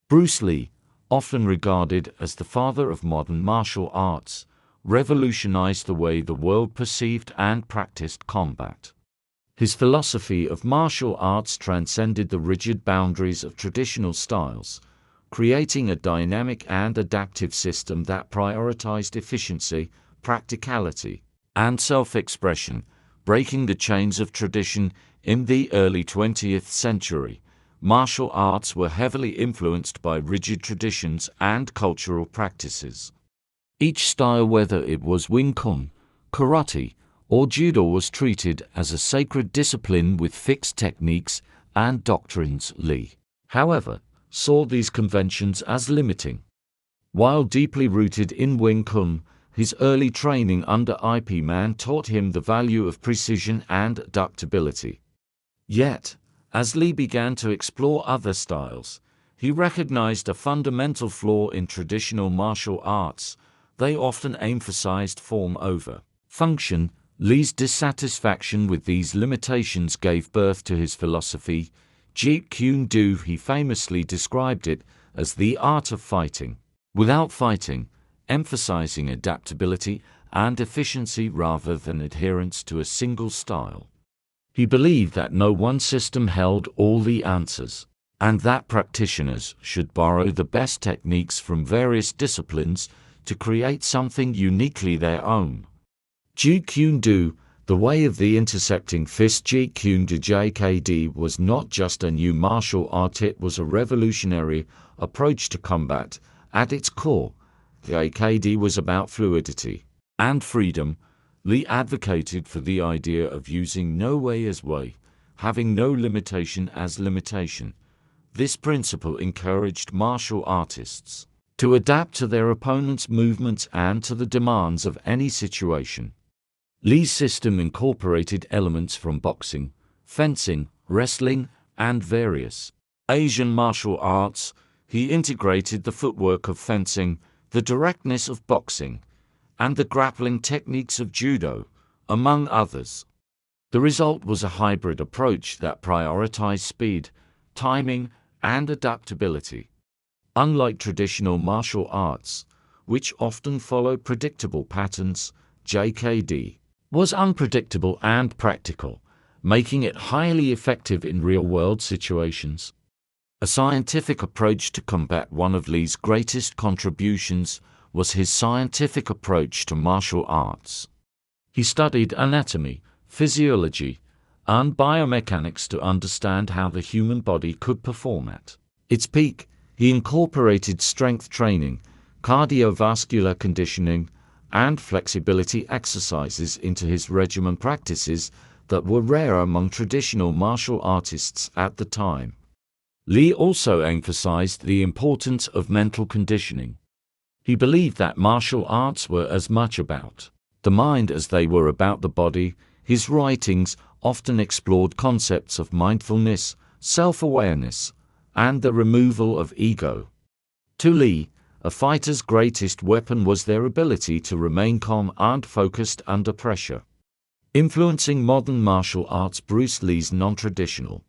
Bruce Lee, often regarded as the father of modern martial arts, revolutionized the way the world perceived and practiced combat. His philosophy of martial arts transcended the rigid boundaries of traditional styles, creating a dynamic and adaptive system that prioritized efficiency, practicality, and self-expression, breaking the chains of tradition. In the early 20th century, martial arts were heavily influenced by rigid traditions and cultural practices. Each style, whether it was Wing Chun, karate, or judo, was treated as a sacred discipline with fixed techniques and doctrines. Lee, however, saw these conventions as limiting. While deeply rooted in Wing Chun, his early training under Ip Man taught him the value of precision and adaptability. Yet, as Lee began to explore other styles, he recognized a fundamental flaw in traditional martial arts. They often emphasized form over function. Lee's dissatisfaction with these limitations gave birth to his philosophy, Jeet Kune Do. He famously described it as the art of fighting without fighting, emphasizing adaptability and efficiency rather than adherence to a single style. He believed that no one system held all the answers, and that practitioners should borrow the best techniques from various disciplines to create something uniquely their own. Jeet Kune Do, the way of the intersecting fist. Jeet Kune Do (JKD) was not just a new martial art, it was a revolutionary approach to combat. At its core, JKD was about fluidity and freedom. Lee advocated for the idea of using no way as way, having no limitation as limitation. This principle encouraged martial artists to adapt to their opponent's movements and to the demands of any situation. Lee's system incorporated elements from boxing, fencing, wrestling, and various Asian martial arts. He integrated the footwork of fencing, the directness of boxing, and the grappling techniques of judo, among others. The result was a hybrid approach that prioritized speed, timing, and adaptability. Unlike traditional martial arts, which often follow predictable patterns, JKD was unpredictable and practical, making it highly effective in real-world situations. A scientific approach to combat. One of Lee's greatest contributions was his scientific approach to martial arts. He studied anatomy, physiology, and biomechanics to understand how the human body could perform at its peak. He incorporated strength training, cardiovascular conditioning, and flexibility exercises into his regimen, practices that were rare among traditional martial artists at the time. Lee also emphasized the importance of mental conditioning. He believed that martial arts were as much about the mind as they were about the body. His writings often explored concepts of mindfulness, self-awareness, and the removal of ego. To Lee, a fighter's greatest weapon was their ability to remain calm and focused under pressure. Influencing modern martial arts. Bruce Lee's non-traditional